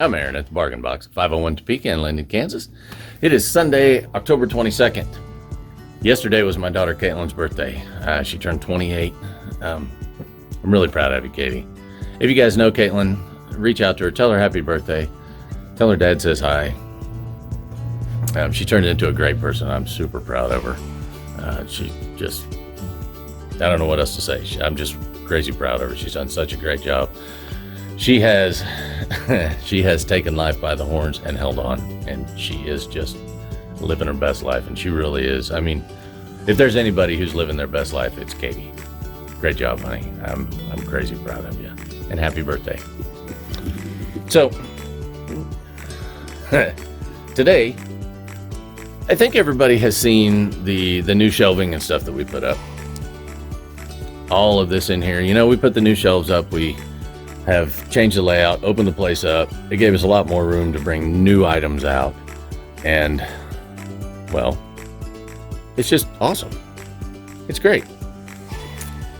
I'm Aaron at the Bargain Box, 501 Topeka in Linden, Kansas. It is Sunday, October 22nd. Yesterday was my daughter Caitlin's birthday. She turned 28. I'm really proud of you, Katie. If you guys know Caitlin, reach out to her, tell her happy birthday. Tell her dad says hi. She turned into a great person. I'm super proud of her. She just, I don't know what else to say. I'm just crazy proud of her. She's done such a great job. She has taken life by the horns and held on, and she is just living her best life, and she really is. I mean, if there's anybody who's living their best life, it's Katie. Great job, honey. I'm crazy proud of you, and happy birthday. So today, I think everybody has seen the new shelving and stuff that we put up. All of this in here, we put the new shelves up. We have changed the layout, opened the place up. It gave us a lot more room to bring new items out. And, well, it's just awesome. It's great.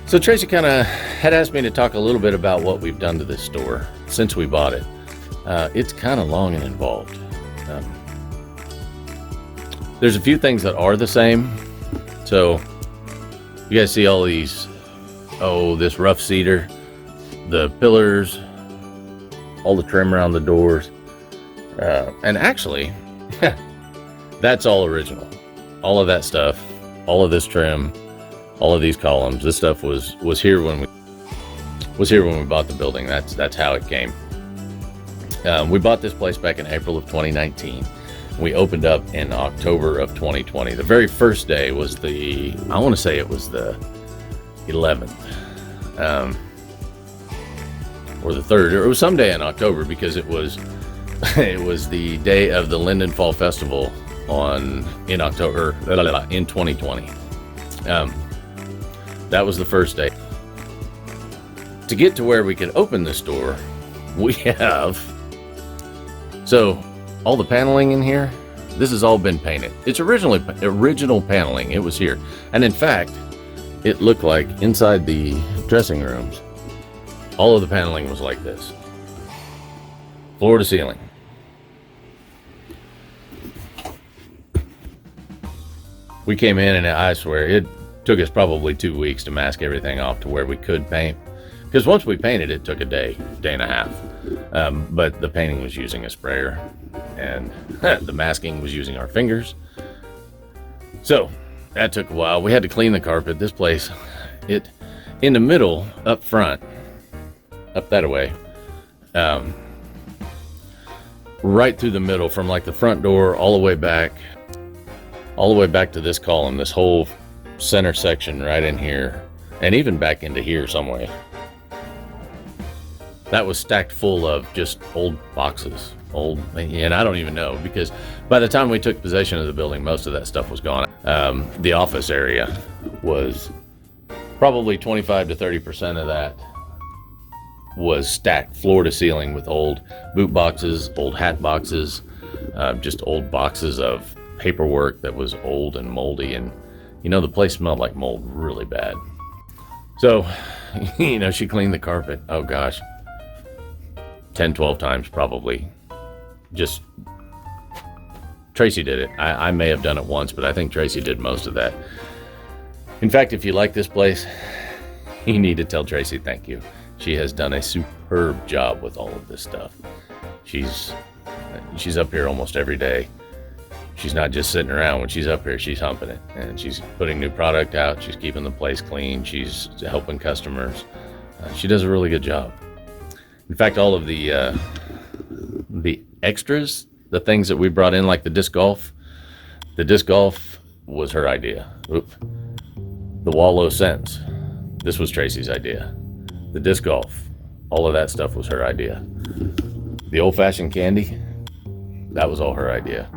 So Tracy kind of had asked me to talk a little bit about what we've done to this store since we bought it. It's kind of long and involved. There's a few things that are the same. So you guys see all these, this rough cedar, the pillars, all the trim around the doors, and actually that's all original. All of that stuff, all of this trim, all of these columns, this stuff was here when we bought the building. That's how it came. We bought this place back in April of 2019. We opened up in October of 2020. The very first day was I want to say it was the 11th. Or the 3rd, or it was some day in October, because it was the day of the Linden Fall Festival in October in 2020. That was the first day. To get to where we could open the store, we have all the paneling in here. This has all been painted. It's original paneling. It was here, and in fact, it looked like inside the dressing rooms, all of the paneling was like this, floor to ceiling. We came in, and I swear it took us probably 2 weeks to mask everything off to where we could paint, because once we painted, it took a day and a half. But the painting was using a sprayer, and the masking was using our fingers. So that took a while. We had to clean the carpet. This place, in the middle, up front, up that way, right through the middle, from like the front door all the way back to this column, this whole center section right in here, and even back into here somewhere. That was stacked full of just old boxes, and I don't even know, because by the time we took possession of the building, most of that stuff was gone. The office area was probably 25 to 30% of that was stacked floor to ceiling with old boot boxes, old hat boxes, just old boxes of paperwork that was old and moldy, and the place smelled like mold really bad. So she cleaned the carpet, oh gosh, 10-12 times probably. Just Tracy did it. I may have done it once, but I think Tracy did most of that. In fact, if you like this place, you need to tell Tracy thank you. She has done a superb job with all of this stuff. She's up here almost every day. She's not just sitting around. When she's up here, she's humping it, and she's putting new product out. She's keeping the place clean. She's helping customers. She does a really good job. In fact, all of the extras, the things that we brought in, like the disc golf was her idea. The Wallow scents, this was Tracy's idea. The disc golf, all of that stuff was her idea. The old-fashioned candy, that was all her idea.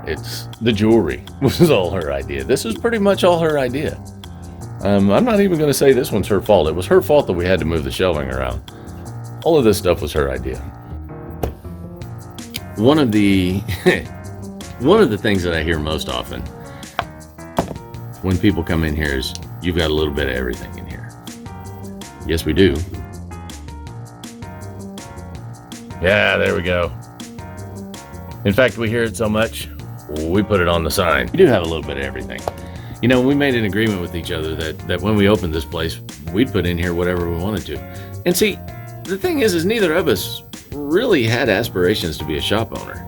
It's the jewelry was all her idea. This is pretty much all her idea. I'm not even going to say this one's her fault. It was her fault that we had to move the shelving around. All of this stuff was her idea. One of the things that I hear most often when people come in here is, you've got a little bit of everything in here. Yes, we do. Yeah, there we go. In fact, we hear it so much, we put it on the sign. We do have a little bit of everything. You know, we made an agreement with each other that when we opened this place, we'd put in here whatever we wanted to. And see, the thing is neither of us really had aspirations to be a shop owner.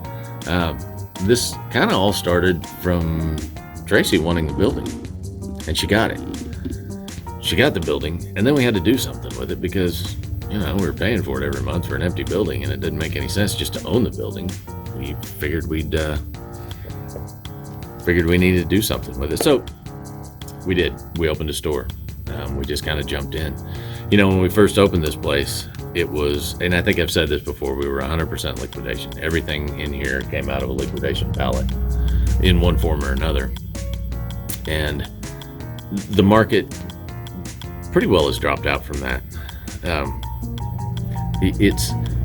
This kind of all started from Tracy wanting the building, and she got it. She got the building, and then we had to do something with it because, you know, we were paying for it every month for an empty building, and it didn't make any sense just to own the building. We figured we needed to do something with it. So we did. We opened a store. We just kind of jumped in. You know, when we first opened this place, it was, and I think I've said this before, we were 100% liquidation. Everything in here came out of a liquidation pallet in one form or another. And the market pretty well has dropped out from that.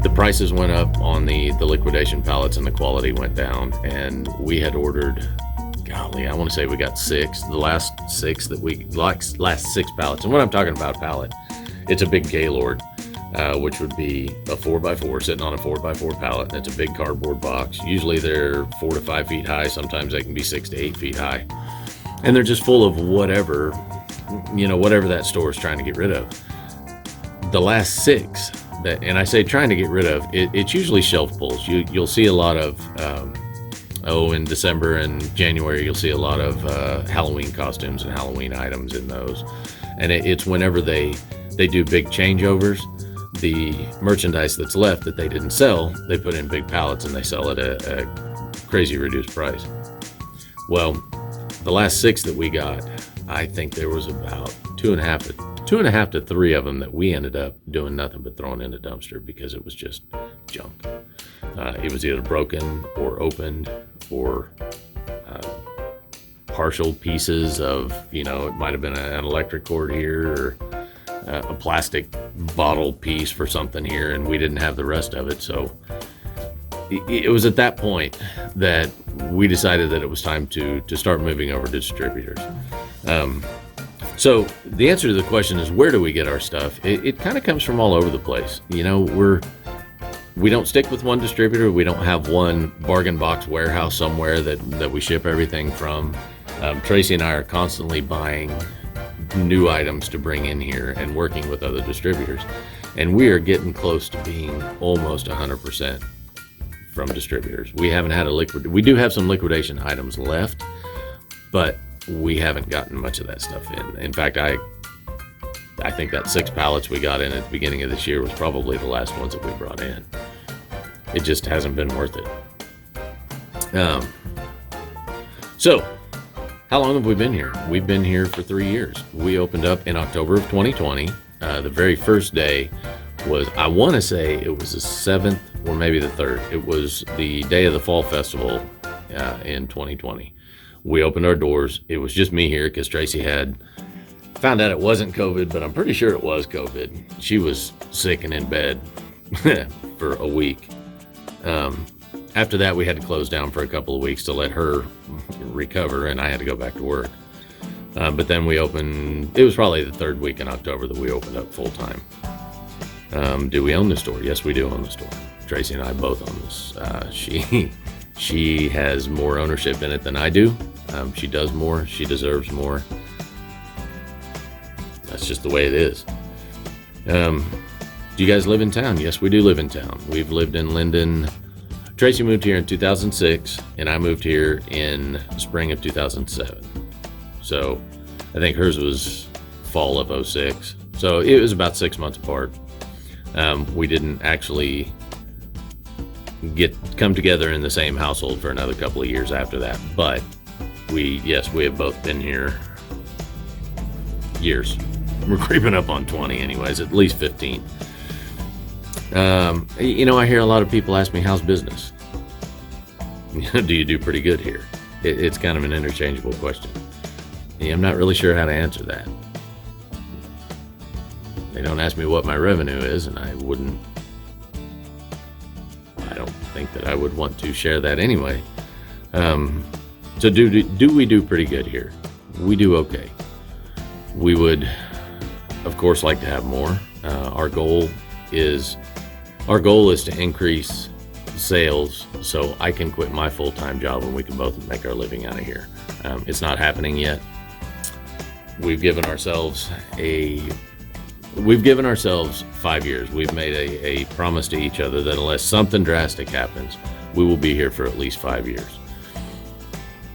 The prices went up on the liquidation pallets and the quality went down, and we had ordered, golly, I want to say we got the last six pallets. And when I'm talking about pallet, it's a big Gaylord, which would be a 4x4 sitting on a 4x4 pallet. And it's a big cardboard box. Usually they're 4 to 5 feet high. Sometimes they can be 6 to 8 feet high, and they're just full of whatever that store is trying to get rid of. The last six and I say trying to get rid of, it's usually shelf pulls. You'll see a lot of, in December and January, you'll see a lot of Halloween costumes and Halloween items in those. And it's whenever they do big changeovers, the merchandise that's left that they didn't sell, they put in big pallets and they sell at a crazy reduced price. Well, the last six that we got, I think there was about two and a half to three of them that we ended up doing nothing but throwing in the dumpster because it was just junk. It was either broken or opened or partial pieces of, it might have been an electric cord here or a plastic bottle piece for something here, and we didn't have the rest of it. So it was at that point that we decided that it was time to start moving over to distributors. So the answer to the question is, where do we get our stuff? It kind of comes from all over the place. We don't stick with one distributor. We don't have one bargain box warehouse somewhere that we ship everything from. Tracy and I are constantly buying new items to bring in here and working with other distributors. And we are getting close to being almost 100% from distributors. We haven't had we do have some liquidation items left, but we haven't gotten much of that stuff in. In fact, I think that 6 pallets we got in at the beginning of this year was probably the last ones that we brought in. It just hasn't been worth it. So, how long have we been here? We've been here for 3 years. We opened up in October of 2020. The very first day was, I want to say it was the 7th or maybe the 3rd. It was the day of the Fall Festival in 2020. We opened our doors. It was just me here because Tracy had found out it wasn't COVID, but I'm pretty sure it was COVID. She was sick and in bed for a week. After that, we had to close down for a couple of weeks to let her recover, and I had to go back to work. But then we opened, it was probably the 3rd week in October that we opened up full time. Do we own the store? Yes, we do own the store. Tracy and I both own this. She has more ownership in it than I do. She does more. She deserves more. That's just the way it is. Do you guys live in town? Yes, we do live in town. We've lived in Linden. Tracy moved here in 2006, and I moved here in spring of 2007. So I think hers was fall of 06. So it was about 6 months apart. We didn't actually come together in the same household for another couple of years after that, but we have both been here years. We're creeping up on 20 anyways, at least 15. I hear a lot of people ask me, how's business? Do you do pretty good here? It's kind of an interchangeable question. I'm not really sure how to answer that. They don't ask me what my revenue is, and I don't think that I would want to share that anyway. So do we do pretty good here? We do okay. We would, of course, like to have more. Our goal is Our goal is to increase sales so I can quit my full-time job and we can both make our living out of here. It's not happening yet. We've given ourselves 5 years. We've made a promise to each other that unless something drastic happens, we will be here for at least 5 years.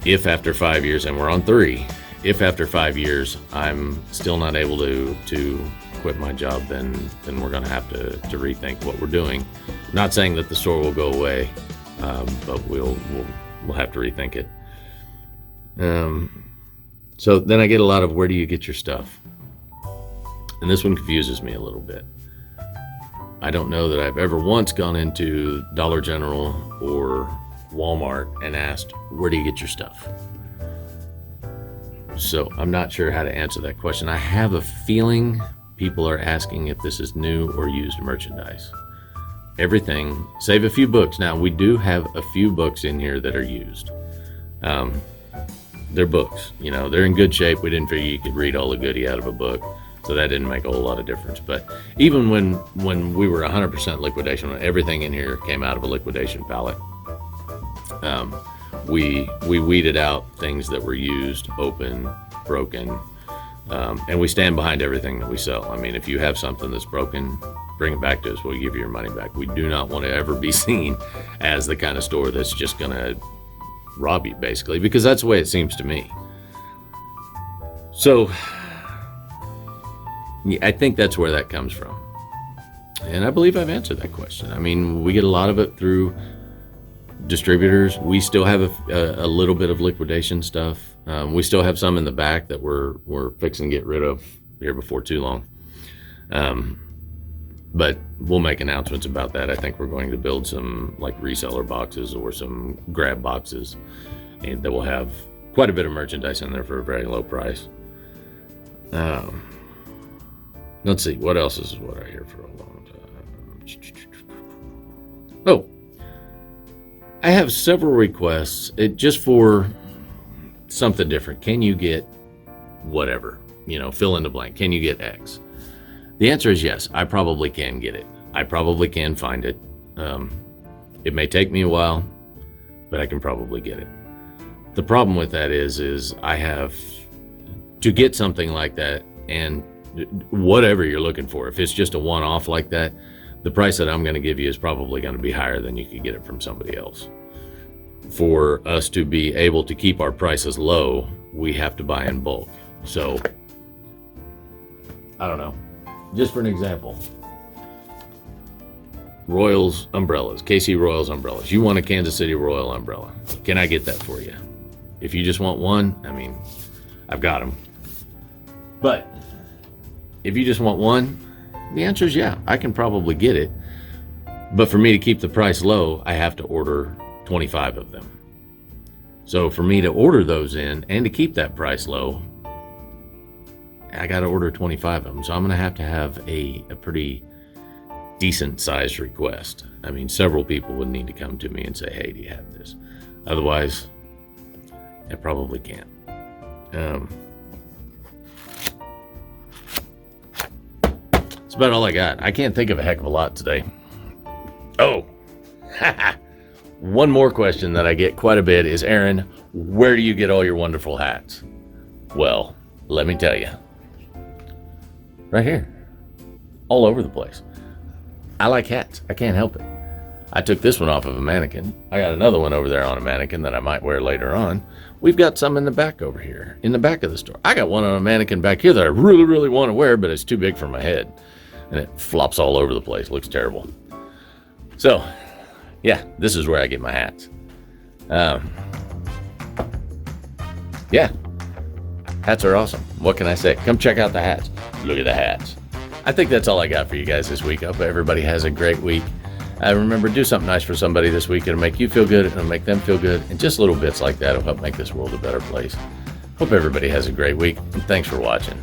If after 5 years, and we're on 3, if after 5 years I'm still not able to quit my job, then we're going to have to rethink what we're doing. Not saying that the store will go away, but we'll have to rethink it. So then I get a lot of, where do you get your stuff? And this one confuses me a little bit. I don't know that I've ever once gone into Dollar General or Walmart and asked, where do you get your stuff? So I'm not sure how to answer that question. I have a feeling people are asking if this is new or used merchandise. Everything, save a few books. Now, we do have a few books in here that are used. They're books, they're in good shape. We didn't figure you could read all the goodie out of a book, so that didn't make a whole lot of difference. But even when we were 100% liquidation, when everything in here came out of a liquidation pallet, we weeded out things that were used, open, broken, and we stand behind everything that we sell. I mean, if you have something that's broken, bring it back to us. We'll give you your money back. We do not want to ever be seen as the kind of store that's just going to rob you, basically, because that's the way it seems to me. So yeah, I think that's where that comes from. And I believe I've answered that question. I mean, we get a lot of it through distributors. We still have a little bit of liquidation stuff. We still have some in the back that we're fixing to get rid of here before too long. But we'll make announcements about that. I think we're going to build some like reseller boxes or some grab boxes, and that will have quite a bit of merchandise in there for a very low price. Let's see, what else is what I hear for a long time. Oh, I have several requests just for something different. Can you get whatever? Fill in the blank. Can you get X? The answer is yes. I probably can get it. I probably can find it. It may take me a while, but I can probably get it. The problem with that is I have to get something like that, and whatever you're looking for, if it's just a one-off like that, the price that I'm going to give you is probably going to be higher than you could get it from somebody else. For us to be able to keep our prices low, we have to buy in bulk. So, I don't know. Just for an example, Royals umbrellas, KC Royals umbrellas. You want a Kansas City Royal umbrella. Can I get that for you? If you just want one, I mean, I've got them. But if you just want one, the answer is yeah, I can probably get it. But for me to keep the price low, I have to order 25 of them. So for me to order those in and to keep that price low, I got to order 25 of them. So I'm going to have a pretty decent sized request. I mean, several people would need to come to me and say, hey, do you have this? Otherwise, I probably can't. That's about all I got. I can't think of a heck of a lot today. Oh, one more question that I get quite a bit is, Aaron, where do you get all your wonderful hats? Well, let me tell you. Right here. All over the place. I like hats. I can't help it. I took this one off of a mannequin. I got another one over there on a mannequin that I might wear later on. We've got some in the back over here, in the back of the store. I got one on a mannequin back here that I really, really want to wear, but it's too big for my head. And it flops all over the place. Looks terrible. So, yeah, this is where I get my hats. Yeah, hats are awesome. What can I say? Come check out the hats. Look at the hats. I think that's all I got for you guys this week. I hope everybody has a great week. Remember, do something nice for somebody this week. It'll make you feel good. It'll make them feel good. And just little bits like that will help make this world a better place. Hope everybody has a great week. And thanks for watching.